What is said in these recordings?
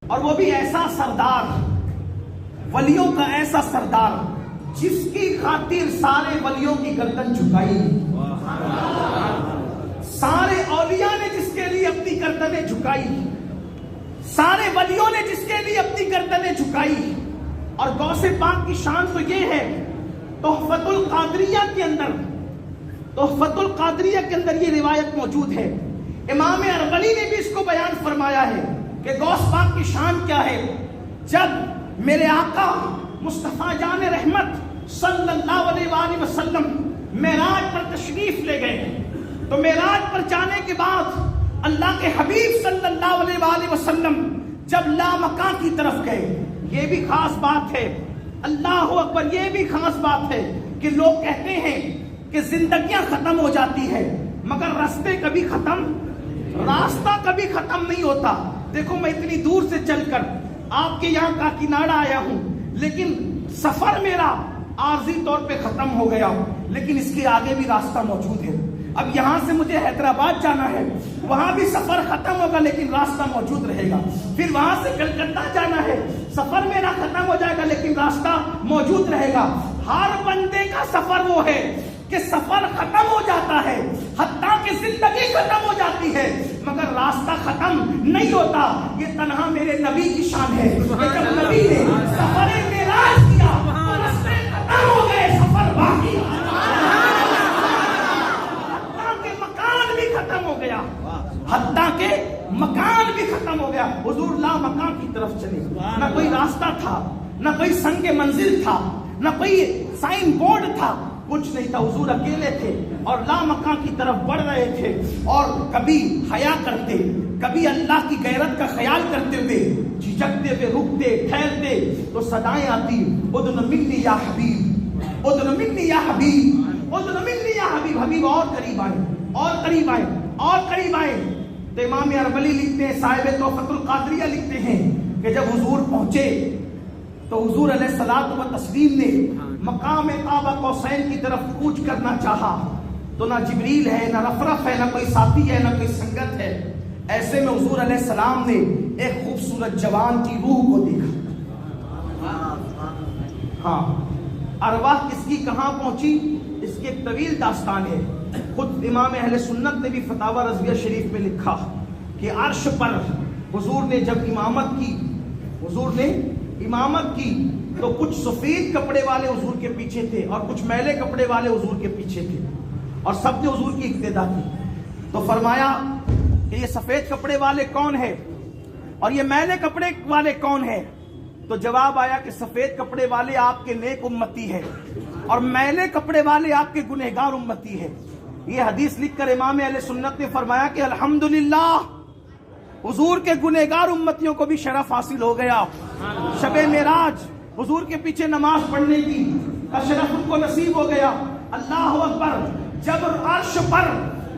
اور وہ بھی ایسا سردار، ولیوں کا ایسا سردار جس کی خاطر سارے ولیوں کی گردن جھکائی، سارے اولیاء نے جس کے لیے اپنی گردنیں جھکائی، سارے ولیوں نے جس کے لیے اپنی گردنیں جھکائی۔ اور غوث پاک کی شان تو یہ ہے، تحفۃ القادریہ کے اندر، تحفۃ القادریہ کے اندر یہ روایت موجود ہے، امام ارغلی نے بھی اس کو بیان فرمایا ہے کہ غوث پاک کی شان کیا ہے۔ جب میرے آقا مصطفیٰ جان رحمت صلی اللہ علیہ وآلہ وسلم معراج پر تشریف لے گئے، تو معراج پر جانے کے بعد اللہ کے حبیب صلی اللہ علیہ وآلہ وسلم جب لامکاں کی طرف گئے، یہ بھی خاص بات ہے، اللہ اکبر، یہ بھی خاص بات ہے کہ لوگ کہتے ہیں کہ زندگیاں ختم ہو جاتی ہے مگر راستے کبھی ختم، راستہ کبھی ختم نہیں ہوتا۔ دیکھو میں اتنی دور سے چل کر آپ کے یہاں کاکیناڈا آیا ہوں، لیکن سفر میرا عارضی طور پہ ختم ہو گیا، لیکن اس کے آگے بھی راستہ موجود ہے۔ اب یہاں سے مجھے حیدرآباد جانا ہے، وہاں بھی سفر ختم ہوگا لیکن راستہ موجود رہے گا۔ پھر وہاں سے کلکتہ جانا ہے، سفر میرا ختم ہو جائے گا لیکن راستہ موجود رہے گا۔ ہر بندے کا سفر وہ ہے کہ سفر ختم ہو جاتا ہے، حتیٰ کہ زندگی ختم ہو جاتی ہے مگر راستہ ختم نہیں ہوتا۔ یہ تنہا میرے نبی کی شان ہے کہ جب نبی نے سفر معراج کیا تو راستے ختم ہو گئے، سفر باقی، ختم ہو گیا، حتیٰ کہ مکان بھی ختم ہو گیا۔ حضور لا مکان کی طرف چلے، نہ کوئی راستہ تھا، نہ کوئی سنگ منزل تھا، نہ کوئی سائن بورڈ تھا، کچھ نہیں تھا۔ حضور اکیلے تھے اور لا مکان کی طرف بڑھ رہے تھے، اور کبھی حیا کرتے، کبھی اللہ کی غیرت کا خیال کرتے ہوئے جھجکتے ہوئے رکتے ٹھہرتے تو صدائیں آتی، ادن منی یا حبیب، ادن منی یا حبیب، ادن منی یا حبیب، حبیب اور قریب آئے، اور قریب آئے، اور قریب آئے۔ تو امام ارغلی لکھتے ہیں، صاحب تحفۃ القادریہ لکھتے ہیں کہ جب حضور پہنچے تو حضور علیہ الصلوۃ والتسلیم نے مقام قاب قوسین کی طرف کوچ کرنا چاہا، تو نہ جبریل ہے، نہ رفرف ہے، نہ کوئی ساتھی ہے، نہ کوئی سنگت ہے۔ ایسے میں حضور علیہ السلام نے ایک خوبصورت جوان کی روح کو دیکھا۔ ہاں، ارواح کس کی کہاں پہنچی، اس کی ایک طویل داستان ہے۔ خود امام اہل سنت نے بھی فتاوی رضویہ شریف میں لکھا کہ عرش پر حضور نے جب امامت کی، حضور نے امامت کی تو کچھ سفید کپڑے والے حضور کے پیچھے تھے اور کچھ میلے کپڑے والے حضور کے پیچھے تھے، اور سب نے حضور کی اقتدا کی۔ تو فرمایا کہ یہ سفید کپڑے والے کون ہیں اور یہ میلے کپڑے والے کون ہیں؟ تو جواب آیا کہ سفید کپڑے والے آپ کے نیک امتی ہیں اور میلے کپڑے والے آپ کے گنہگار امتی ہیں۔ یہ حدیث لکھ کر امام اہل سنت نے فرمایا کہ الحمدللہ حضور کے گنہگار امتیوں کو بھی شرف حاصل ہو گیا۔ شب معراج حضور کے پیچھے نماز پڑھنے کی شرف ان کو نصیب ہو گیا۔ اللہ اکبر، جب عرش پر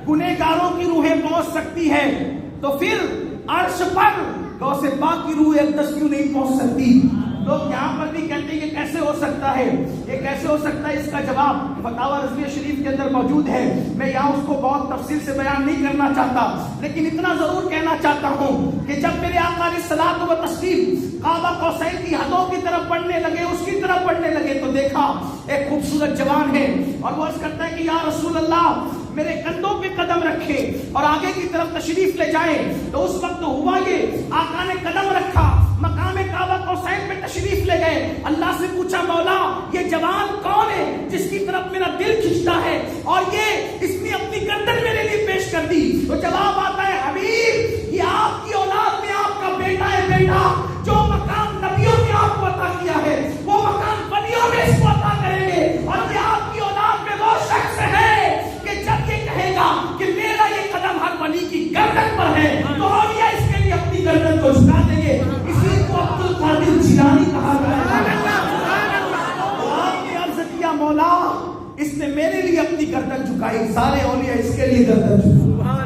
گنہگاروں کی روحیں پہنچ سکتی ہے تو پھر عرش پر غوث پاک کی روح اقدس کیوں نہیں پہنچ سکتی؟ لوگ یہاں پر بھی کہتے ہیں یہ کیسے ہو سکتا ہے، یہ کیسے ہو سکتا ہے؟ اس کا جواب فتاوی رضویہ شریف کے اندر موجود ہے۔ میں یہاں اس کو بہت تفصیل سے بیان نہیں کرنا چاہتا، لیکن اتنا ضرور کہنا چاہتا ہوں کہ جب میرے آقا علیہ الصلوۃ والتسلیم قاب قوسین کی حدوں کی طرف بڑھنے لگے، اس کی طرف بڑھنے لگے، تو دیکھا ایک خوبصورت جوان ہے اور وہ عرض کرتا ہے کہ یا رسول اللہ میرے کندھوں پہ قدم رکھے اور آگے کی طرف تشریف لے جائیں۔ تو اس وقت ہوا یہ، آقا نے قدم رکھا، مقام کعبہ قوسین پہ تشریف لے گئے۔ اللہ سے پوچھا مولا یہ جوان کون ہے جس کی طرف میرا دل کھنچتا ہے اور یہ اس نے اپنی گردن میرے لیے پیش کر دی؟ تو جواب آتا ہے حبیب یہ آپ کی اولاد میں آپ کا بیٹا ہے، بیٹا جو مقام نبیوں نے آپ کو عطا کیا ہے وہ مقام ولیوں میں اس کو عطا کریں گے، اور یہ آپ کی اولاد میں وہ شخص ہے کہ جب یہ کہے گا کہ میرا یہ قدم ہر ولی کی گردن پر ہے تو اولیاء اس کے لیے اپنی گردن کو جھکا دیں گے۔ اسی کو عبد القادر جیلانی کہا گیا ہے۔ تو آپ نے عرض کیا مولا اس نے میرے لیے اپنی گردن جھکائی، سارے اولیاء اس کے لیے گردن جھکائی۔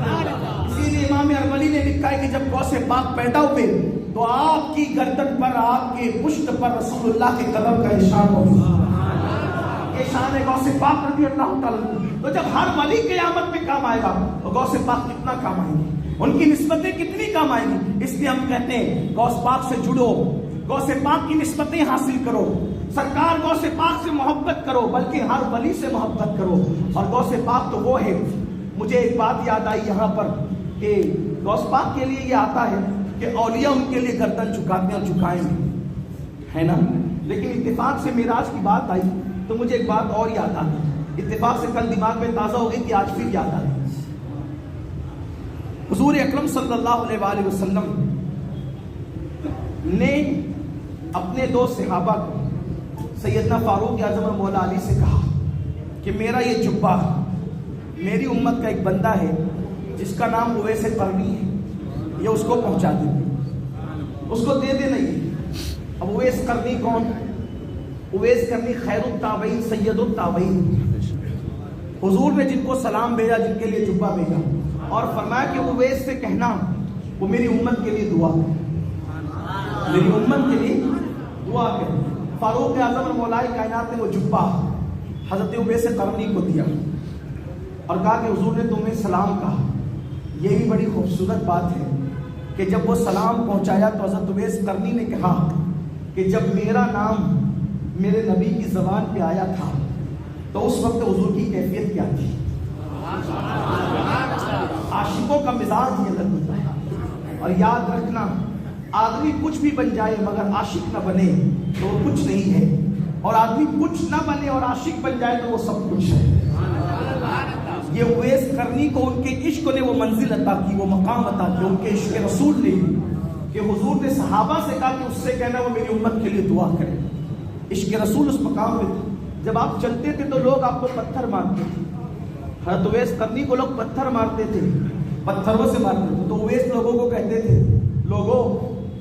اسی لیے امام ارغلی نے لکھا ہے کہ جب غوث پاک پیدا ہوئے تو آپ کی گردن پر، آپ کے پشت پر رسول اللہ کے قدم کا نشان موجود ہے۔ یہ شان ہے غوث پاک رضی اللہ تعالیٰ۔ تو جب ہر ولی قیامت میں کام آئے گا تو غوث پاک کتنا کام آئیں گے؟ ان کی نسبتیں کتنی کام آئیں گی. اس لیے ہم کہتے ہیں غوث پاک سے جڑو, غوث پاک کی نسبتیں حاصل کرو, سرکار غوث پاک سے محبت کرو, بلکہ ہر ولی سے محبت کرو. اور غوث پاک تو وہ ہے. مجھے ایک بات یاد آئی یہاں پر کہ غوث پاک کے لیے یہ آتا ہے کہ اولیاء ان کے لیے گردن جھکاتے ہیں اور جھکائیں گے, ہے نا. لیکن اتفاق سے معراج کی بات آئی تو مجھے ایک بات اور یاد آ گئی. اتفاق سے کل دماغ میں تازہ ہو گئی کہ آج پھر یاد آ گئی. حضور اکرم صلی اللہ علیہ وآلہ وسلم نے اپنے دو صحابہ کو سیدنا فاروق اعظم اور مولا علی سے کہا کہ میرا یہ جبہ میری امت کا ایک بندہ ہے جس کا نام اویس قرنی ہے, یہ اس کو پہنچا دے, اس کو دے دے. نہیں, اب اویس قرنی کون؟ اویس قرنی خیر التابعین, سید التابعین. حضور نے جن کو سلام بھیجا, جن کے لیے جبہ بھیجا, اور فرمایا کہ اویس سے کہنا وہ میری امت کے لیے دعا کرے, میری امت کے لیے دعا کرے. فاروق اعظم اور مولائے کائنات نے وہ جبہ حضرت اویس قرنی کو دیا اور کہا کہ حضور نے تمہیں سلام کہا. یہ بھی بڑی خوبصورت بات ہے کہ جب وہ سلام پہنچایا تو حضرت اویس قرنی نے کہا کہ جب میرا نام میرے نبی کی زبان پہ آیا تھا تو اس وقت حضور کی کیفیت کیا تھی. عاشقوں کا مزاج یہ الگ ہوتا ہے. اور یاد رکھنا, آدمی کچھ بھی بن جائے مگر عاشق نہ بنے تو وہ کچھ نہیں ہے, اور آدمی کچھ نہ بنے اور عاشق بن جائے تو وہ سب کچھ ہے. یہ اویس قرنی کو ان کے عشق نے وہ منزل عطا کی, وہ مقام عطا کیا ان کے عشق رسول نے, کہ حضور نے صحابہ سے کہا کہ اس سے کہنا وہ میری امت کے لیے دعا کرے. عشق رسول اس مقام میں تھا. جب آپ چلتے تھے تو لوگ آپ کو پتھر مارتے تھے. حضرت اویس قرنی کو لوگ پتھر مارتے تھے, پتھروں سے مارتے تھے. تو اویس لوگوں کو کہتے تھے, لوگوں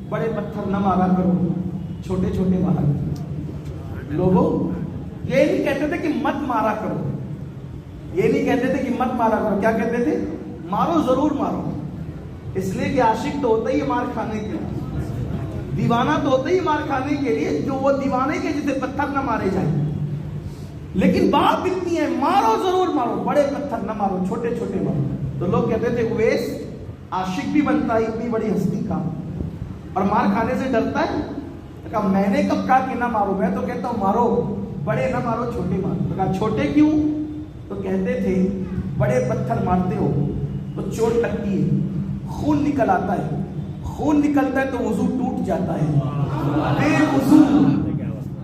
بڑے پتھر نہ مارا کرو, چھوٹے چھوٹے مارا کرو. لوگوں یہ نہیں کہتے تھے کہ مت مارا کرو, یہ نہیں کہتے تھے کہ مت مارا کرو. کیا کہتے تھے؟ مارو, ضرور مارو. اس لیے کہ عاشق تو ہوتا ہی مار کھانے کے لیے, دیوانہ تو ہوتا ہی مار کھانے کے لیے, جو وہ دیوانے کے جسے پتھر نہ مارے جائیں. لیکن بات اتنی ہے, مارو ضرور مارو, بڑے پتھر نہ مارو, چھوٹے چھوٹے مارو. تو لوگ کہتے تھے اویس عاشق بھی بنتا ہے اتنی بڑی ہستی کا اور مار کھانے سے ڈرتا ہے. کہا میں نے کب کہا کہ نہ مارو, میں تو کہتا ہوں مارو, بڑے نہ مارو, چھوٹے مارو. تو کہا چھوٹے کیوں؟ تو کہتے تھے بڑے پتھر مارتے ہو تو چوٹ لگتی ہے, خون نکل آتا ہے, خون نکلتا ہے تو وضو ٹوٹ جاتا ہے.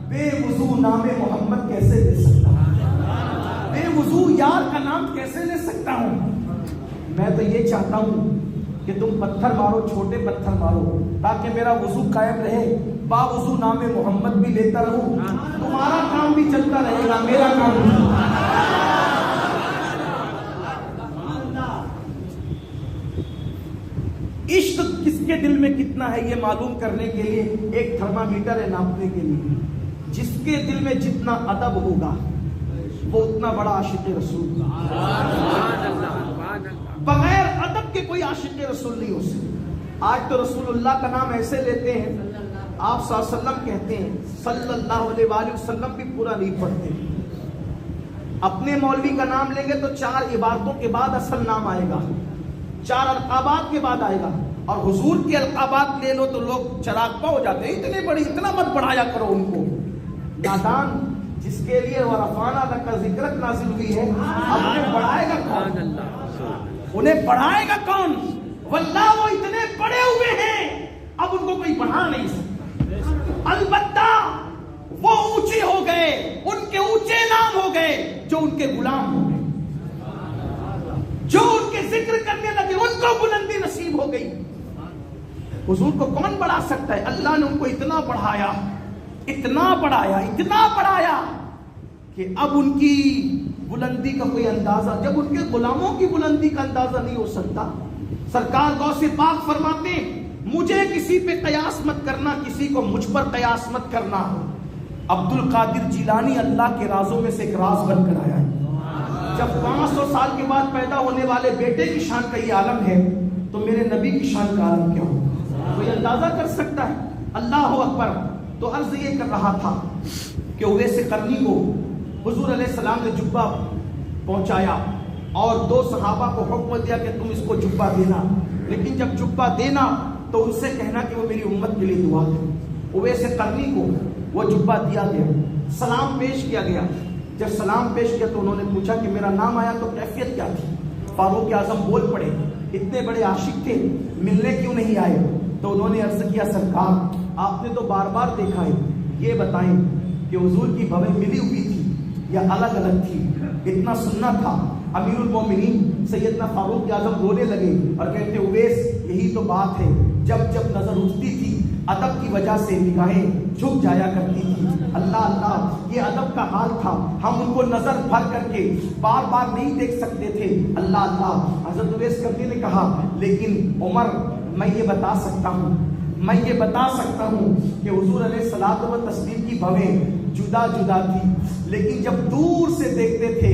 بے وضو نام محمد کیسے لے سکتا ہوں, بے وضو یار کا نام کیسے لے سکتا ہوں. میں تو یہ چاہتا ہوں کہ تم پتھر مارو, چھوٹے پتھر مارو, تاکہ میرا وضو قائم رہے, با وضو نام محمد بھی لیتا رہوں, تمہارا کام بھی چلتا رہے گا, میرا کام بھی. عشق کس کے دل میں کتنا ہے یہ معلوم کرنے کے لیے ایک تھرمامیٹر ہے ناپنے کے لیے. جس کے دل میں جتنا ادب ہوگا وہ اتنا بڑا عاشق رسول. بغیر ادب کے کوئی عاشق رسول نہیں ہو سکتا. آج تو رسول اللہ کا نام ایسے لیتے ہیں, آپ صلی اللہ علیہ وسلم کہتے ہیں, صلی اللہ علیہ وآلہ وسلم بھی پورا نہیں پڑھتے. اپنے مولوی کا نام لیں گے تو 4 عبارتوں کے بعد اصل نام آئے گا, 4 القابات کے بعد آئے گا. اور حضور کے القابات لے لو تو لوگ چراغ پا ہو جاتے ہیں, اتنے بڑی, اتنا مت بڑھایا کرو ان کو. نادان جس کے لیے ورفعنا لک ذکرک نازل ہوئی ہے, اب انہیں بڑھائے گا کون؟ انہیں بڑھائے گا کون؟ واللہ وہ اتنے بڑے ہوئے ہیں اب ان کو کوئی بڑھا نہیں سکتا. البتہ وہ اونچے ہو گئے, ان کے اونچے نام ہو گئے جو ان کے غلام ہو گئے, جو ان کے ذکر کرنے لگے ان کو بلندی نصیب ہو گئی. حضور کو کون بڑھا سکتا ہے؟ اللہ نے ان کو اتنا بڑھایا, اتنا بڑھایا, اتنا بڑھایا کہ اب ان کی بلندی کا کوئی اندازہ, جب ان کے غلاموں کی بلندی کا اندازہ نہیں ہو سکتا. سرکار غوث پاک فرماتے ہیں مجھے کسی پہ قیاس مت کرنا, کسی کو مجھ پر قیاس مت کرنا. عبد القادر جیلانی اللہ کے رازوں میں سے ایک راز بن کر آیا ہے. جب 500 سال کے بعد پیدا ہونے والے بیٹے کی شان کا یہ عالم ہے تو میرے نبی کی شان کا عالم کیا ہوگا؟ کوئی اندازہ کر سکتا ہے؟ اللہ اکبر. تو عرض یہ کر رہا تھا کہ اویس قرنی کو حضور علیہ السلام نے جبہ پہنچایا اور 2 صحابہ کو حکم دیا کہ تم اس کو جبہ دینا. لیکن جب جبہ دینا تو ان سے کہنا کہ وہ میری امت کے لیے دعا کرے. اویس قرنی کو وہ جبہ دیا گیا, سلام پیش کیا گیا. جب سلام پیش کیا تو انہوں نے پوچھا کہ میرا نام آیا تو کیفیت کیا تھی؟ فاروق اعظم بول پڑے, اتنے بڑے عاشق تھے, ملنے کیوں نہیں آئے؟ تو انہوں نے عرض کیا سرکار آپ نے تو بار بار دیکھا ہے, یہ بتائیں کہ حضور کی بھویں ملی ہوئی تھی یا الگ الگ تھی؟ اتنا سننا تھا. امیر المومنین سیدنا فاروق اعظم رونے لگے اور کہتے اویس یہی تو بات ہے, جب جب نظر اٹھتی تھی ادب کی وجہ سے نگاہیں جھک جایا کرتی تھی. اللہ اللہ یہ ادب کا حال تھا, ہم ان کو نظر بھر کر کے بار بار نہیں دیکھ سکتے تھے. اللہ اللہ. حضرت اویس قرنی نے کہا لیکن عمر میں یہ بتا سکتا ہوں کہ حضور علیہ الصلوۃ والتسلیم کی بھویں جدا جدا تھی, لیکن جب دور سے دیکھتے تھے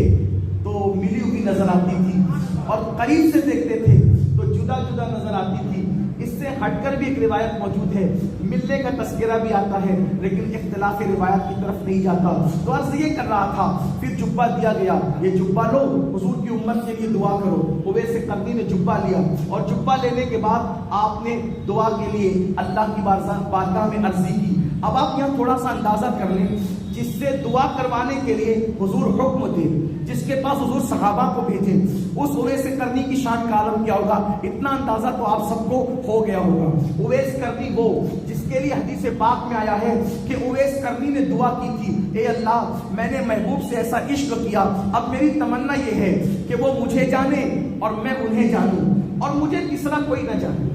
تو ملی ہوئی نظر آتی تھی اور قریب سے دیکھتے تھے تو جدا جدا نظر آتی تھی. اس سے ہٹ کر بھی ایک روایت موجود ہے, ملنے کا تذکرہ بھی آتا ہے لیکن اختلاف روایت کی طرف نہیں جاتا. تو عرض یہ کر رہا تھا, پھر جبہ دیا گیا, یہ جبہ لو حضور کی امت کے لیے دعا کرو. اویس قرنی نے جبہ لیا اور جبہ لینے کے بعد آپ نے دعا کے لیے اللہ کی بارگاہ میں عرضی کی. اب آپ یہاں تھوڑا سا اندازہ کر لیں, جس سے دعا کروانے کے لیے حضور حکم دے, جس کے پاس حضور صحابہ کو بھیجے, اس اویس قرنی کی شان کا عالم کیا ہوگا؟ اتنا اندازہ تو آپ سب کو ہو گیا ہوگا. اویس قرنی وہ جس کے لیے حدیث پاک میں آیا ہے کہ اویس قرنی نے دعا کی تھی, اے اللہ میں نے محبوب سے ایسا عشق کیا, اب میری تمنا یہ ہے کہ وہ مجھے جانے اور میں انہیں جانوں اور مجھے تیسرا کوئی نہ جانے,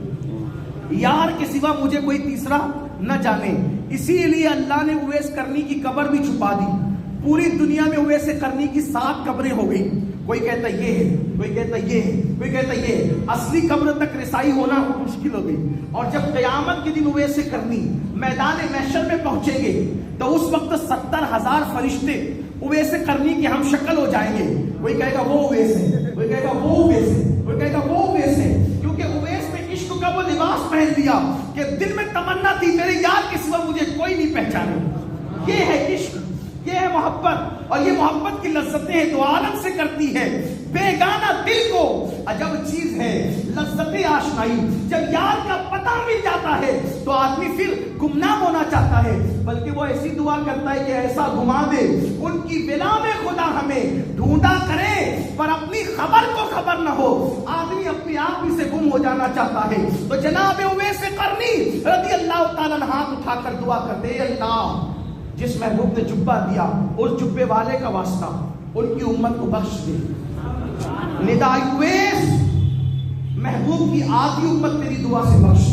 یار کے سوا مجھے کوئی تیسرا نہ جانے. اسی لیے اللہ نے اویس قرنی کی قبر بھی چھپا دی. پوری دنیا میں اویس قرنی کی 7 قبریں ہو گئی. کوئی کہتا یہ ہے, کوئی کہتا یہ ہے, کوئی کہتا یہ ہے. اصلی قبر تک رسائی ہونا مشکل ہو گئی. اور جب قیامت کے دن اویس قرنی میدان محشر میں پہنچیں گے تو اس وقت 70,000 فرشتے اویس قرنی کے ہم شکل ہو جائیں گے. کوئی کہے گا وہ اویس ہے, کوئی کہے گا وہ اویس ہے, کوئی کہے گا وہ اویس ہے, کیونکہ اویس نے عشق کا وہ لباس پہن لیا کہ دل میں تمنا تھی میرے یار کے سوا مجھے کوئی نہیں پہچانے. یہ ہے عشق, یہ ہے محبت, اور یہ محبت کی لذتیں دو عالم سے کرتی ہے. بیگانہ دل کو عجب چیز ہے لذت آشنائی. جب یار کا پتہ مل جاتا ہے تو آدمی پھر گمنام ہونا چاہتا ہے, بلکہ وہ ایسی دعا کرتا ہے کہ ایسا گھما دے ان کی بلا میں خدا ہمیں ڈھونڈا کرے پر اپنی خبر کو خبر نہ ہو. آدمی اپنے آپ ہی سے گم ہو جانا چاہتا ہے. تو جناب اویس قرنی رضی اللہ تعالیٰ عنہ ہاتھ اٹھا کر دعا کرتے, اللہ جس محبوب نے جبہ دیا اس جبے والے کا واسطہ ان کی امت کو بخش دے. ندائی اویس محبوب کی آدھی امت تیری دعا سے بخش,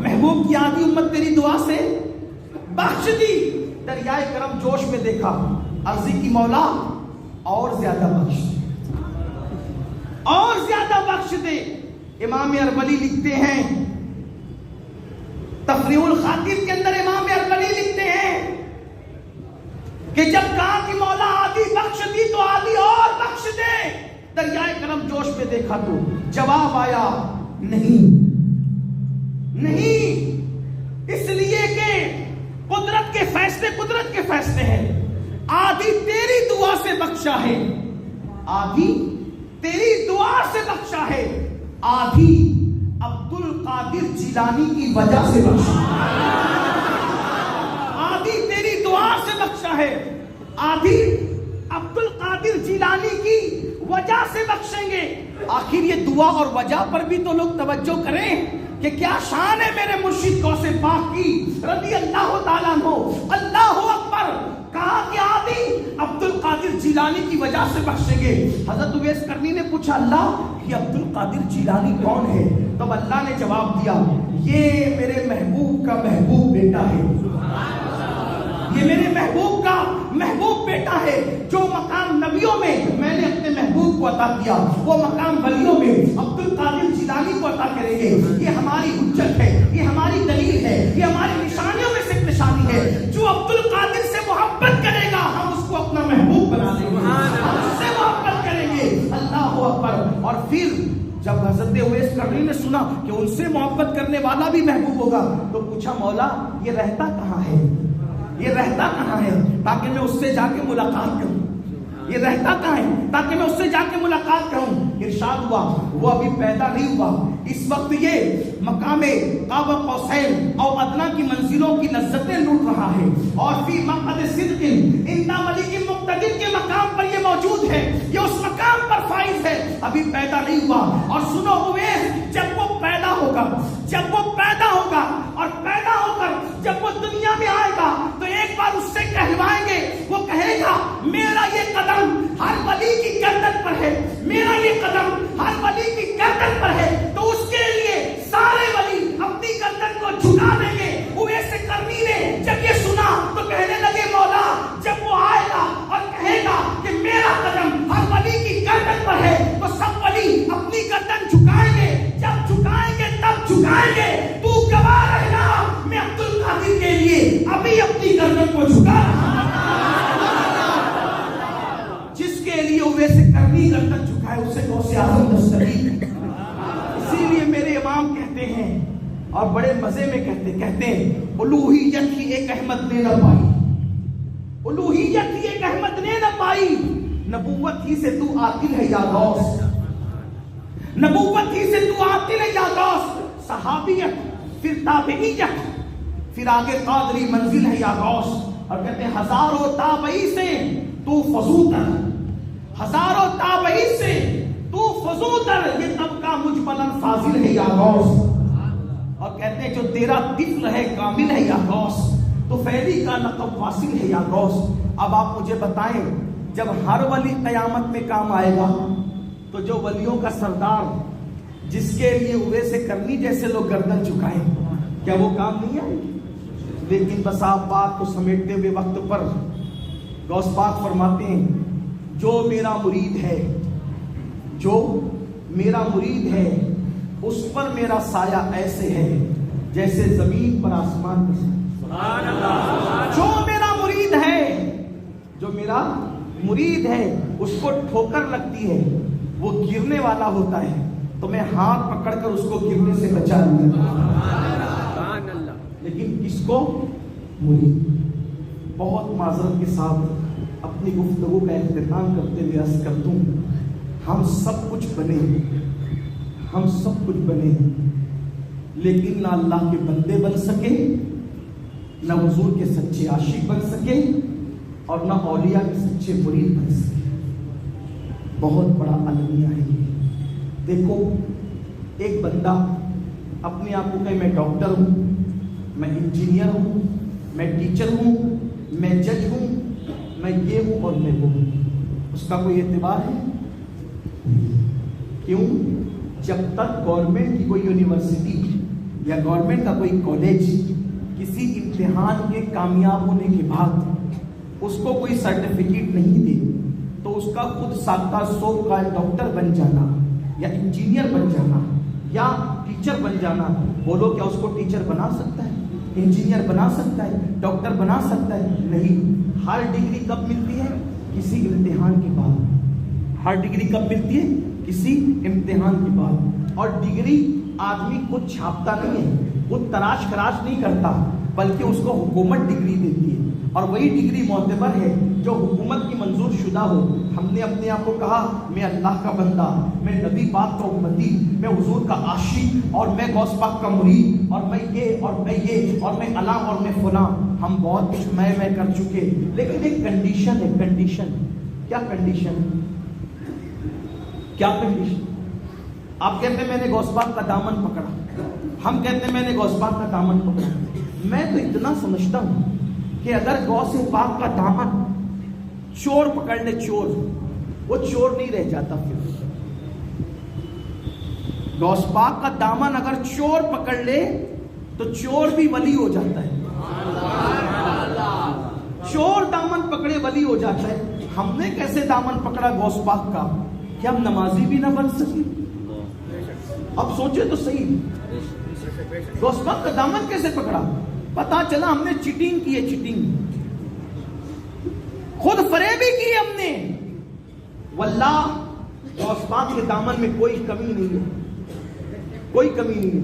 محبوب کی آدھی امت تیری دعا سے بخش دی. دریائے کرم جوش میں دیکھا, عرضی کی مولا اور زیادہ بخش, اور زیادہ بخش دے. امام اربلی لکھتے ہیں تفریح الخاطر کے اندر, امام اربلی لکھتے ہیں کہ جب کہا کہ مولا آدھی بخش دی تو آدھی اور بخش دے. دریائے کرم جوش میں دیکھا تو جواب آیا نہیں, اس لیے کہ قدرت کے فیصلے ہیں. آدھی تیری دعا سے بخشا ہے, آدھی تیری دعا سے بخشا ہے, آدھی عبد القادر جیلانی کی وجہ سے بخشا, آدھی تیری دعا سے بخشا ہے, آدھی عبد القادر جیلانی کی وجہ سے بخشیں گے. آخر یہ دعا اور وجہ پر بھی تو لوگ توجہ کریں کہ کیا شان ہے میرے مرشد غوث پاک کی رضی اللہ تعالیٰ عنہ. اللہ اکبر. کہا کہ آدھی عبد القادر جیلانی کی وجہ سے بخشیں گے. حضرت اویس قرنی نے پوچھا اللہ یہ عبد القادر جیلانی کون ہے؟ تب اللہ نے جواب دیا یہ میرے محبوب کا محبوب بیٹا ہے, یہ میرے محبوب کا محبوب بیٹا ہے. جو مقام نبیوں میں میں نے اپنے محبوب کو عطا کیا وہ مقام ولیوں میں عبد القادر جیلانی کو عطا کریں گے. یہ ہماری حجت ہے, یہ ہماری دلیل ہے, یہ ہماری نشانیوں میں سے ایک نشانی ہے. جو عبد القادر سے محبت کرے گا ہم اس کو اپنا محبوب بنا دیں گے, ہم اس سے محبت کریں گے. اللہ اکبر. اور پھر جب حضرت اویس قرنی نے سنا کہ ان سے محبت کرنے والا بھی محبوب ہوگا تو پوچھا مولا یہ رہتا کہاں ہے, یہ رہتا کہاں ہے تاکہ میں اس سے جا کے ملاقات کروں. یہ رہتا کہاں ہے تاکہ میں اس سے جا کے ملاقات کروں. ارشاد ہوا وہ ابھی پیدا نہیں ہوا, اس وقت یہ مقام قاب قوسین اور ادنیٰ کی منزلوں کی لذتیں لوٹ رہا ہے, اور فی مقعد صدق عند ملیک مقتدر کے مقام پر یہ موجود ہے, یہ اس مقام پر فائز ہے, ابھی پیدا نہیں ہوا. اور سنو اویس, جب وہ پیدا ہوگا اور پیدا ہو کر جب وہ دنیا میں آئے گا تو ایک بار اس سے کہلوائیں گے, وہ کہے گا میرا یہ قدم ہر ولی کی گردن پر ہے, میرا یہ قدم ہر ولی کی گردن پر ہے. تو اس کے لیے سارے ولی اپنی گردن کو جھکا دیں گے. اویس کرنی نے جب یہ سنا تو کہنے لگے مولا, جب وہ آئے گا اور کہے گا کہ میرا قدم ہر ولی کی گردن پر ہے تو سب ولی اپنی گردن جھکائیں گے. جب جھکائیں گے تب جھکائیں گے. تو گواہ رہنا, میں عبد القادر کے لیے ابھی اپنی گردن کو جھکا رہا ہوں. جس کے لیے اویس کرنی گردن جھکائے اسے غوث اعظم دستگیر. اسی لیے میرے امام کہتے ہیں اور بڑے مزے میں کہتے ہیں الوہیت ہی ایک احمد نے نہ پائی, الوہیت ہی ایک احمد نے نہ پائی, نبوت ہی سے تو عاقل ہے یا غوث, نبوت ہی سے تو عاقل ہے یا غوث. صحابیت پھر تابعیت پھر آگے قادری منزل ہے یا غوث. اور کہتے ہیں ہزاروں تابعی سے تو فضوتر, ہزاروں تابعی سے تو فضوتر, یہ طبقہ مجملاً فاضل ہے یا غوث. اور کہتے ہیں جو تیرا طفل ہے کامل ہے یا غوث, تو فیلی کا لقب واصل ہے یا غوث. اب آپ مجھے بتائیں, جب ہر ولی قیامت میں کام آئے گا تو جو ولیوں کا سردار جس کے لیے اویس کرنی جیسے لوگ گردن چکائیں, کیا وہ کام نہیں آئے گی؟ لیکن بس آپ بات کو سمیٹتے ہوئے وقت پر غوث پاک فرماتے ہیں جو میرا مرید ہے, جو میرا مرید ہے اس پر میرا سایہ ایسے ہے جیسے زمین پر آسمان کا سایہ. جو میرا مرید ہے, جو میرا مرید ہے اس کو ٹھوکر لگتی ہے, وہ گرنے والا ہوتا ہے تو میں ہاتھ پکڑ کر اس کو گرنے سے بچا لوں گا. لیکن کس کو؟ مرید. بہت معذرت کے ساتھ اپنی گفتگو کا اختتام کرتے ہوئے عرض کر دوں, ہم سب کچھ بنے لیکن نہ اللہ کے بندے بن سکے, نہ حضور کے سچے عاشق بن سکے, اور نہ اولیاء کے سچے مرید بن سکے. بہت بڑا المیہ ہے یہ. دیکھو, ایک بندہ اپنے آپ کو کہے میں ڈاکٹر ہوں, میں انجینئر ہوں, میں ٹیچر ہوں, میں جج ہوں, میں یہ ہوں اور میں وہ ہوں, اس کا کوئی اعتبار ہے؟ کیوں؟ جب تک گورنمنٹ کی کوئی یونیورسٹی یا گورنمنٹ کا کوئی کالج کسی امتحان کے کامیاب ہونے کے بعد اس کو کوئی سرٹیفکیٹ نہیں دے تو اس کا خود ساختہ سو کا ڈاکٹر بن جانا یا انجینئر بن جانا یا ٹیچر بن جانا, بولو کیا اس کو ٹیچر بنا سکتا ہے, انجینئر بنا سکتا ہے, ڈاکٹر بنا سکتا ہے؟ نہیں. ہر ڈگری کب ملتی ہے؟ کسی امتحان کے بعد. ہر ڈگری کب ملتی ہے؟ کسی امتحان کے بعد. اور ڈگری آدمی خود چھاپتا نہیں ہے, خود تراش خراش نہیں کرتا, بلکہ اس کو حکومت ڈگری دیتی ہے, اور وہی ڈگری معتبر ہے جو حکومت کی منظور شدہ ہو. ہم نے اپنے آپ کو کہا میں اللہ کا بندہ, میں نبی پاک کا امتی, میں حضور کا عاشق, اور میں غوث پاک کا مرید, اور میں یہ اور میں یہ اور میں علام اور میں فلاں. ہم بہت کچھ میں کر چکے, لیکن ایک کنڈیشن ہے. کنڈیشن کیا؟ کنڈیشن کیا؟ کنڈیشن. آپ کہتے ہیں میں نے غوث پاک کا دامن پکڑا, ہم کہتے ہیں میں نے غوث پاک کا دامن پکڑا. میں تو اتنا سمجھتا ہوں کہ اگر غوث پاک کا دامن چور پکڑ لے, چور, وہ چور نہیں رہ جاتا. پھر غوث پاک کا دامن اگر چور پکڑ لے تو چور بھی ولی ہو جاتا ہے. چور دامن پکڑے ولی ہو جاتا ہے. ہم نے کیسے دامن پکڑا غوث پاک کا کہ ہم نمازی بھی نہ بن سکے؟ اب سوچے تو صحیح, غوث پاک کا دامن کیسے پکڑا؟ پتا چلا ہم نے چیٹنگ کی ہے, چیٹنگ, خود فریبی کی ہم نے. واللہ غوث پاک کے دامن میں کوئی کمی نہیں ہے, کوئی کمی نہیں ہے.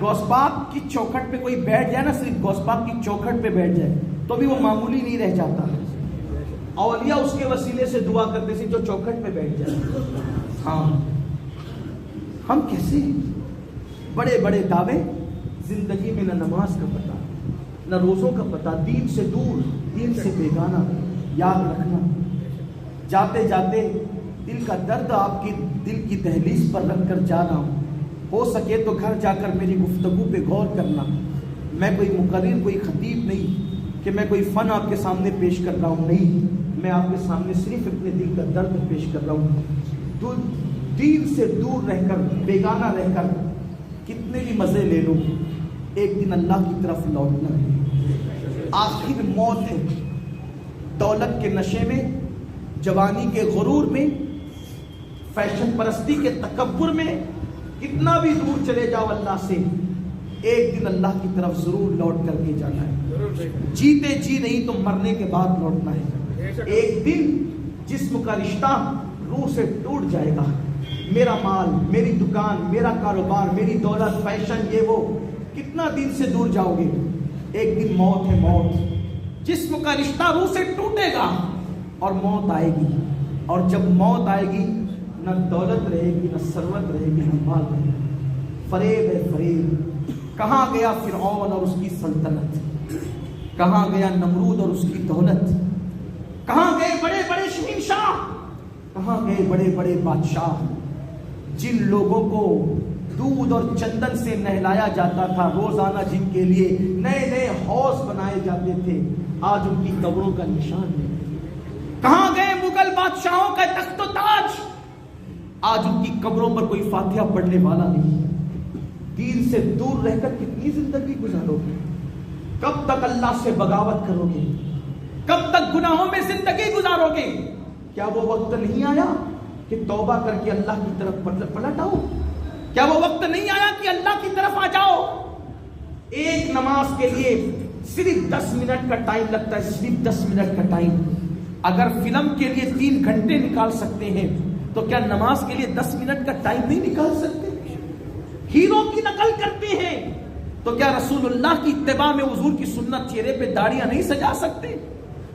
غوث پاک کی چوکھٹ پہ کوئی بیٹھ جائے نا, صرف غوث پاک کی چوکھٹ پہ بیٹھ جائے تو بھی وہ معمولی نہیں رہ جاتا. اولیاء اس کے وسیلے سے دعا کرتے تھے جو چوکھٹ پہ بیٹھ جائے. ہاں ہم کیسے بڑے بڑے دعوے، زندگی میں نہ نماز کا پتہ، نہ روزوں کا پتہ، دین سے دور، دین سے بیگانہ. یاد رکھنا، جاتے جاتے دل کا درد آپ کی دل کی دہلیز پر رکھ کر جا رہا ہوں. ہو سکے تو گھر جا کر میری گفتگو پہ غور کرنا. میں کوئی مقرر، کوئی خطیب نہیں کہ میں کوئی فن آپ کے سامنے پیش کر رہا ہوں. نہیں، میں آپ کے سامنے صرف اپنے دل کا درد پیش کر رہا ہوں. دین سے دور رہ کر، بیگانہ رہ کر کتنے بھی مزے لے لو، ایک دن اللہ کی طرف لوٹنا ہے. آخر موت ہے. دولت کے نشے میں، جوانی کے غرور میں، فیشن پرستی کے تکبر میں کتنا بھی دور چلے جاؤ اللہ سے، ایک دن اللہ کی طرف ضرور لوٹ کر کے جانا ہے. جیتے جی نہیں تو مرنے کے بعد لوٹنا ہے. ایک دن جسم کا رشتہ روح سے ٹوٹ جائے گا. میرا مال، میری دکان، میرا کاروبار، میری دولت، فیشن، یہ وہ، کتنا دن سے دور جاؤ گے. ایک دن موت ہے. موت، جسم کا رشتہ روح سے ٹوٹے گا اور موت آئے گی. اور جب موت آئے گی، نہ دولت رہے گی، نہ ثروت رہے گی، نہ مال رہے گی. فریب ہے فریب. کہاں گیا فرعون اور اس کی سلطنت؟ کہاں گیا نمرود اور اس کی دولت؟ کہاں گئے بڑے بڑے شہنشاہ؟ کہاں گئے بڑے بڑے بادشاہ؟ جن لوگوں کو دودھ اور چندن سے نہلایا جاتا تھا روزانہ، جن کے لیے نئے نئے حوض بنائے جاتے تھے، آج ان کی قبروں کا نشان ہے. کہاں گئے مغل بادشاہوں کا تخت و تاج؟ آج ان کی قبروں پر کوئی فاتحہ پڑھنے والا نہیں. دین سے دور رہ کر کتنی زندگی گزارو گے؟ کب تک اللہ سے بغاوت کرو گے؟ کب تک گناہوں میں زندگی گزارو گے؟ کیا وہ وقت نہیں آیا کہ توبہ کر کے اللہ کی طرف پلٹ آؤ؟ کیا وہ وقت نہیں آیا کہ اللہ کی طرف آ جاؤ؟ ایک نماز کے لیے صرف 10 منٹ کا ٹائم لگتا ہے، صرف 10 منٹ کا ٹائم. اگر فلم کے لیے 3 گھنٹے نکال سکتے ہیں تو کیا نماز کے لیے 10 منٹ کا ٹائم نہیں نکال سکتے؟ ہیرو کی نقل کرتے ہیں تو کیا رسول اللہ کی اتباع میں حضور کی سنت چہرے پہ داڑیاں نہیں سجا سکتے؟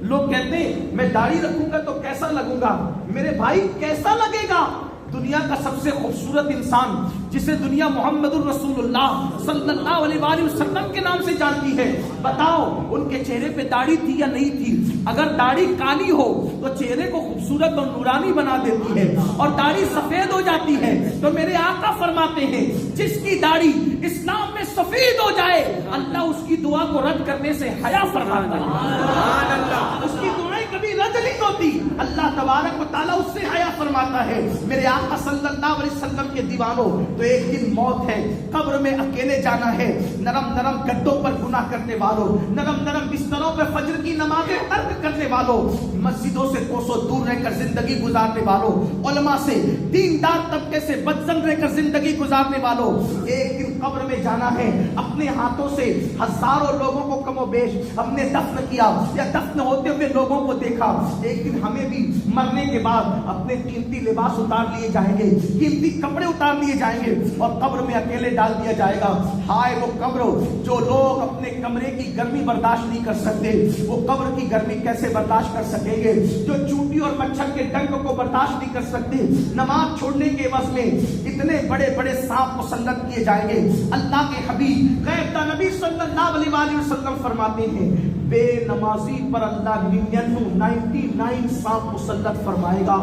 لوگ کہتے ہیں میں داڑھی رکھوں گا تو کیسا لگوں گا. میرے بھائی کیسا لگے گا؟ دنیا کا سب سے خوبصورت انسان جسے دنیا محمد الرسول اللہ صلی اللہ علیہ وآلہ وسلم کے نام سے جانتی ہے، بتاؤ ان کے چہرے پہ داڑھی تھی یا نہیں تھی؟ اگر داڑھی کالی ہو تو چہرے کو خوبصورت اور نورانی بنا دیتی ہے، اور داڑھی سفید ہو جاتی ہے تو میرے آقا فرماتے ہیں جس کی داڑھی اسلام میں سفید ہو جائے اللہ اس کی دعا کو رد کرنے سے حیا فرماتا ہے. اس کی دعائیں کبھی رد نہیں ہوتی، اللہ تبارک و تعالیٰ اس سے حیا فرماتا ہے. میرے آقا صلی اللہ علیہ وسلم کے دیوانوں، تو ایک دن موت ہے. قبر میں اکیلے جانا ہے. نرم نرم گدوں پر گناہ کرنے والوں، نرم نرم بستروں پر فجر کی نمازیں ترک کرنے والوں، مسجدوں سے کوسوں دور رہ کر زندگی گزارنے والوں، علماء سے، دیندار طبقے سے بدزن رہ کر زندگی گزارنے والوں، ایک دن قبر میں جانا ہے. اپنے ہاتھوں سے ہزاروں لوگوں کو کم و بیش ہم نے دفن کیا یا دفن ہوتے ہوئے لوگوں کو دیکھا. ایک دن ہمیں بھی مرنے کے بعد اپنے قیمتی لباس اتار لیے جائیں گے، قیمتی کپڑے اتار لیے جائیں گے اور قبر میں اکیلے ڈال دیا جائے گا. ہائے وہ قبر، جو لوگ اپنے کمرے کی گرمی برداشت نہیں کر سکتے وہ قبر کی گرمی کیسے برداشت کر سکیں گے؟ جو چونٹی اور مچھر کے ڈنک کو برداشت نہیں کر سکتے، نماز چھوڑنے کے عوض میں اتنے بڑے بڑے سانپ مسلط کیے جائیں گے. اللہ کے حبیب غیب دا نبی صلی اللہ علیہ وآلہ وسلم فرماتے ہیں بے نمازی پر اللہ 99 سانپ مسلط فرمائے گا.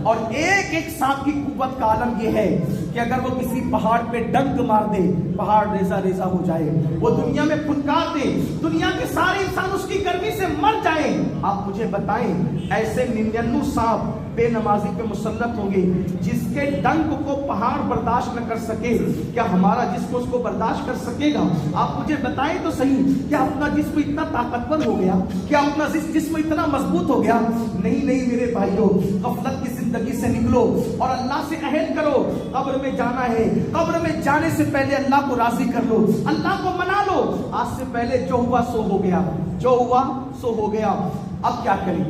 اور ایک ایک سانپ کی قوت کا عالم یہ ہے کہ اگر وہ کسی پہاڑ پہ ڈنک مار دے پہاڑ ریزہ ریزہ ہو جائے، وہ دنیا میں پھنکار دے، دنیا کے سارے انسان اس کی گرمی سے مر جائیں. آپ مجھے بتائیں ایسے 99 سانپ بے نمازی پہ مسلط ہوں گے جس کے ڈنک کو پہاڑ برداشت نہ کر سکے، کیا ہمارا جسم اس کو برداشت کر سکے گا؟ آپ مجھے بتائیں تو صحیح، کیا اپنا جسم اتنا طاقتور ہو گیا؟ کیا اپنا جسم اتنا مضبوط ہو گیا؟ نہیں نہیں میرے بھائیوں، غفلت کی زندگی سے نکلو اور اللہ سے عہد کرو. قبر میں جانا ہے، قبر میں جانے سے پہلے اللہ کو راضی کر لو، اللہ کو منا لو. آج سے پہلے جو ہوا سو ہو گیا، جو ہوا سو ہو گیا. اب کیا کریں؟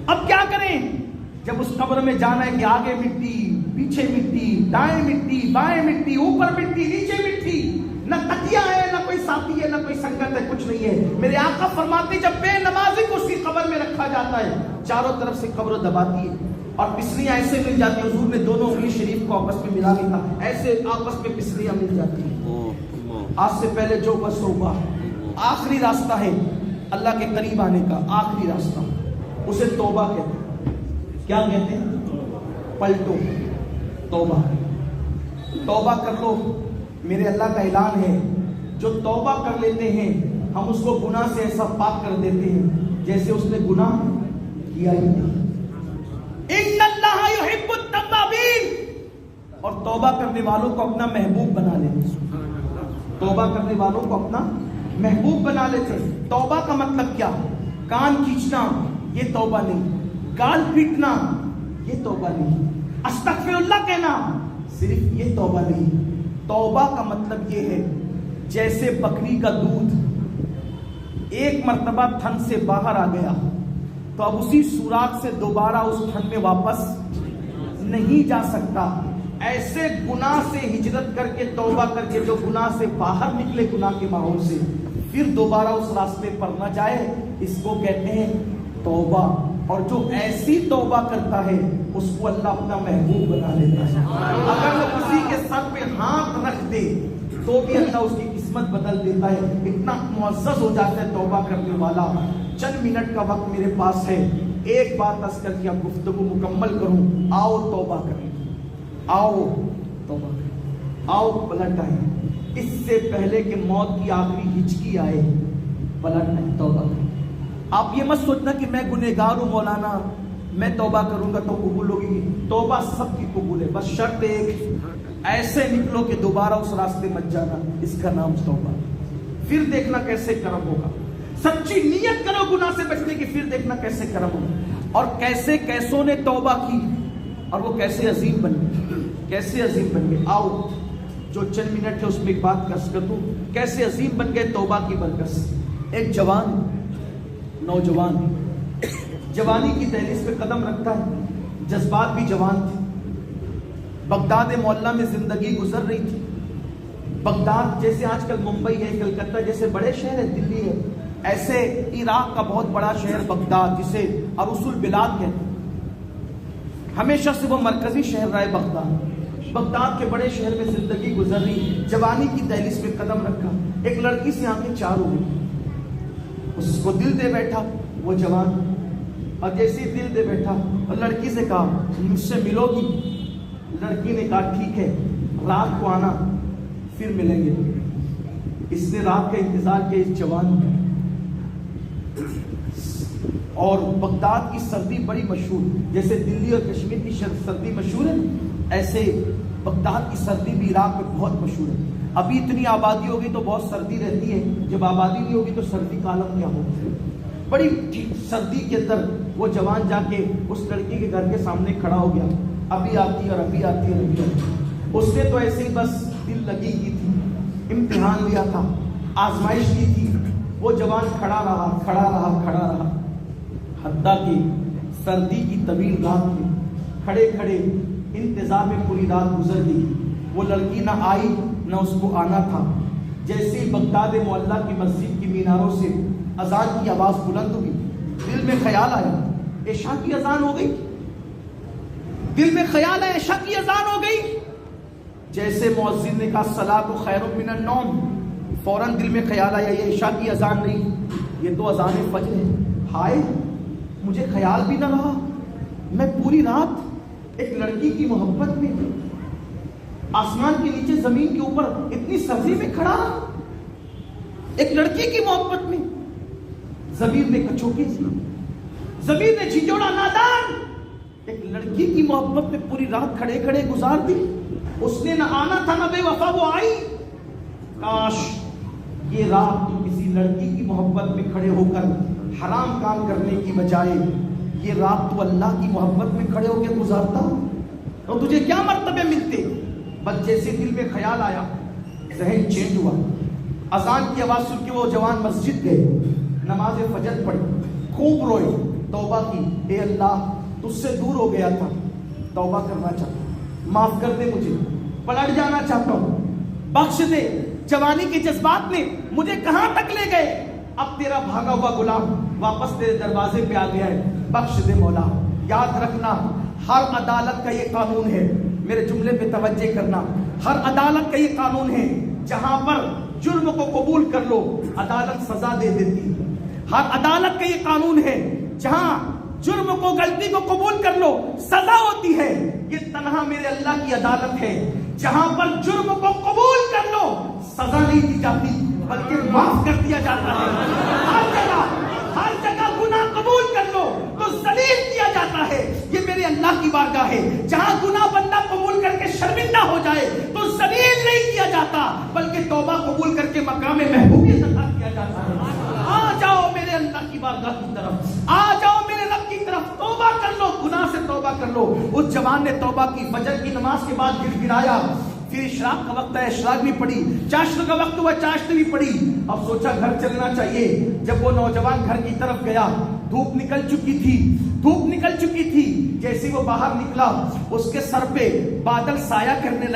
اب کیا کریں جب اس قبر میں جانا ہے کہ آگے مٹی، پیچھے مٹی، دائیں مٹی، بائیں مٹی، اوپر مٹی، نیچے مٹی، نہ تکیہ ہے، نہ کوئی ساتھی ہے، نہ کوئی سنگت ہے، کچھ نہیں ہے. میرے آقا فرماتے جب بے نمازی کو اس کی قبر میں رکھا جاتا ہے، چاروں طرف سے قبر دباتی ہے اور پسلیاں ایسے مل جاتی ہیں، حضور نے دونوں انگلی شریف کو آپس میں ملا لیا، ایسے آپس میں پسلیاں مل جاتی ہیں۔ آج سے پہلے جو بس ہوگا، آخری راستہ ہے اللہ کے قریب آنے کا، آخری راستہ، اسے توبہ کہتے ہیں۔ کیا کہتے ہیں؟ پلٹو، توبہ، توبہ کر لو۔ میرے اللہ کا اعلان ہے، جو توبہ کر لیتے ہیں ہم اس کو گناہ سے ایسا پاک کر دیتے ہیں جیسے اس نے گناہ کیا ہی نہیں۔ ان اللہ یحب التوابین، اور توبہ کرنے والوں کو اپنا محبوب بنا لیتے، توبہ کرنے والوں کو اپنا محبوب بنا لیتے۔ توبہ کا مطلب کیا؟ کان کھینچنا یہ توبہ نہیں، گال پیٹنا یہ توبہ نہیں، استغفر اللہ کہنا صرف یہ توبہ نہیں۔ توبہ کا مطلب یہ ہے جیسے بکری کا دودھ ایک مرتبہ تھن سے باہر آ گیا تو اب اسی سوراخ سے دوبارہ اس تھن میں واپس نہیں جا سکتا، ایسے گناہ سے ہجرت کر کے توبہ کر کے جو گناہ سے باہر نکلے، گناہ کے ماحول سے، پھر دوبارہ اس راستے پر نہ جائے، اس کو کہتے ہیں توبہ۔ اور جو ایسی توبہ کرتا ہے اس کو اللہ اپنا محبوب بنا لیتا ہے۔ اگر وہ کسی کے سر پہ ہاتھ رکھ دے تو بھی اللہ اس کی قسمت بدل دیتا ہے، اتنا معزز ہو جاتا ہے توبہ کرنے والا۔ چند منٹ کا وقت میرے پاس ہے، ایک بات عرض کر کے گفتگو مکمل کروں۔ آؤ توبہ کریں، آؤ توبہ کریں، آؤ پلٹ آئیں، اس سے پہلے کہ موت کی آخری ہچکی آئے پلٹ نہیں، توبہ کریں۔ آپ یہ مت سوچنا کہ میں گنہگار ہوں مولانا، میں توبہ کروں گا تو قبول ہوگی، توبہ سب کی قبول ہے، بس شرط ایک، ایسے نکلو کہ دوبارہ اس راستے مت جانا، اس کا نام توبہ۔ پھر دیکھنا کیسے کرم ہوگا، سچی نیت کرو گناہ سے بچنے کی، پھر دیکھنا کیسے کرم ہوگا۔ اور کیسے کیسوں نے توبہ کی اور وہ کیسے عظیم بن گئے، کیسے عظیم بن گئے۔ آؤ جو چند منٹ ہے اس میں ایک بات کر دوں، کیسے عظیم بن گئے توبہ کی برکت سے۔ ایک جوان، نوجوان جوانی کی دہلیز پہ قدم رکھتا ہے، جذبات بھی جوان تھے، بغداد معلیٰ میں زندگی گزر رہی تھی۔ بغداد جیسے آج کل ممبئی ہے، کلکتہ جیسے بڑے شہر ہے، دلی ہے، ایسے عراق کا بہت بڑا شہر بغداد جسے عروس البلاد کہتے ہیں، ہمیشہ سے وہ مرکزی شہر رہا ہے بغداد۔ بغداد کے بڑے شہر میں زندگی گزر رہی، جوانی کی دہلیز پہ قدم رکھا، ایک لڑکی سے آنکھیں چار ہو گئی، اس کو دل دے بیٹھا وہ جوان، اور جیسے ہی دل دے بیٹھا اور لڑکی سے کہا مجھ سے ملو گی؟ لڑکی نے کہا ٹھیک ہے، رات کو آنا پھر ملیں گے۔ اس نے رات کا انتظار کیا اس جوان کا، اور بغداد کی سردی بڑی مشہور، جیسے دلی اور کشمیر کی سردی مشہور ہے، ایسے بغداد کی سردی بھی عراق میں بہت مشہور ہے۔ ابھی اتنی آبادی ہوگی تو بہت سردی رہتی ہے، جب آبادی نہیں ہوگی تو سردی کا عالم کیا ہوگا۔ بڑی سردی کے اندر وہ جوان جا کے اس لڑکی کے گھر کے سامنے کھڑا ہو گیا، ابھی آتی اور ابھی آتی اور ابھی آتی۔ اس نے تو ایسے ہی بس دل لگی کی تھی، امتحان لیا تھا، آزمائش لی تھی، وہ جوان کھڑا رہا کھڑا رہا کھڑا رہا، حتیٰ کہ سردی کی طویل رات میں کھڑے کھڑے انتظار میں پوری رات گزر گئی۔ وہ لڑکی نہ آئی نہ اس کو آنا تھا۔ جیسے ہی بغداد معلیٰ کی مسجد کی میناروں سے اذان کی آواز بلند ہوئی، دل میں خیال آیا عشاء کی اذان ہو گئی، دل میں خیال آیا عشاء کی اذان ہو گئی۔ جیسے مؤذن نے کہا الصلاۃ خیر من النوم، فوراً دل میں خیال آیا یہ عشاء کی اذان نہیں، یہ تو اذان فجر ہے۔ ہائے، مجھے خیال بھی نہ رہا، میں پوری رات ایک لڑکی کی محبت میں، آسمان کے نیچے زمین کے اوپر اتنی سردی میں کھڑا رہا، ایک لڑکی کی محبت میں۔ ضمیر نے کچوکی سی، ضمیر نے جھنجھوڑا، نادان، ایک لڑکی کی محبت میں پوری رات کھڑے کھڑے گزار دی۔ اس نے نہ آنا تھا نہ بے وفا وہ آئی۔ کاش یہ رات تو کسی لڑکی کی محبت میں کھڑے ہو کر حرام کام کرنے کی بجائے یہ رات تو اللہ کی محبت میں کھڑے ہو کے گزارتا، اور تجھے کیا مرتبے ملتے۔ بس جیسے دل میں خیال آیا، ذہن چینج ہوا، اذان کی آواز سن کے وہ جوان مسجد گئے، نماز فجر پڑھی، خوب روئے، توبہ کی، اے اللہ تجھ سے دور ہو گیا تھا، توبہ کرنا چاہتا ہوں، معاف کر دے مجھے، پلٹ جانا چاہتا ہوں، بخش دے۔ جوانی کے جذبات نے مجھے کہاں تک لے گئے، اب تیرا بھاگا ہوا غلام واپس تیرے دروازے پہ آ گیا ہے، بخش دے مولا۔ یاد رکھنا ہر عدالت کا یہ قانون ہے، میرے جملے پہ توجہ کرنا، ہر عدالت کا یہ قانون ہے، جہاں پر جرم کو قبول کر لو عدالت سزا دے دیتی۔ ہر عدالت کا یہ قانون ہے، جہاں جرم کو غلطی کو قبول کر لو سزا ہوتی ہے۔ یہ تنہا میرے اللہ کی عدالت ہے جہاں پر جرم کو قبول کر لو سزا نہیں دی جاتی بلکہ معاف کر دیا جاتا ہے۔ ہر جگہ گناہ قبول کر لو تو ذلیل کیا جاتا ہے۔ یہ میرے اللہ کی بارگاہ ہے، جہاں گناہ بندہ قبول کر کے شرمندہ ہو جائے تو ذلیل نہیں کیا جاتا بلکہ توبہ قبول کر کے مقام محبوبیت عطا کیا جاتا ہے۔ آ جاؤ میرے اللہ کی بارگاہ کی طرف، آ جاؤ میرے رب کی طرف، توبہ کر لو، گناہ سے توبہ کر لو۔ اس جوان نے توبہ کی، فجر کی نماز کے بعد گڑ گڑایا، پھر اشراق کا وقت ہے اشراق بھی پڑھی، چاشت کا وقت ہوا چاشت بھی پڑھی، اب سوچا گھر چلنا چاہیے۔ جب وہ نوجوان گھر کی طرف گیا دھوپ نکل چکی تھی، جیسے وہ باہر نکلا اس کے سر پہ بادل سایہ کرنے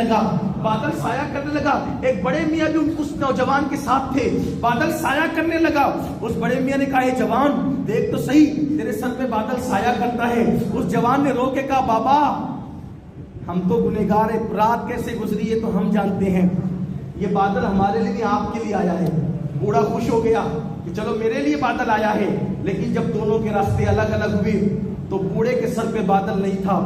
لگا، ایک بڑے میاں بھی اس نوجوان کے ساتھ تھے، بادل سایہ کرنے لگا۔ اس بڑے میاں نے کہا اے جوان دیکھ تو صحیح تیرے سر پہ بادل سایہ کرتا ہے۔ اس جوان نے رو کے کہا بابا ہم تو گنہگار ہیں، رات کیسے گزری ہے تو ہم جانتے ہیں، یہ بادل ہمارے لیے نہیں آپ کے لیے آیا ہے۔ بوڑھا خوش ہو گیا کہ چلو میرے لیے بادل آیا ہے، لیکن جب دونوں کے راستے الگ الگ ہوئے تو بوڑھے کے سر پہ بادل نہیں تھا،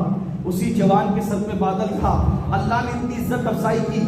اسی جوان کے سر پہ بادل تھا۔ اللہ نے اتنی عزت افزائی کی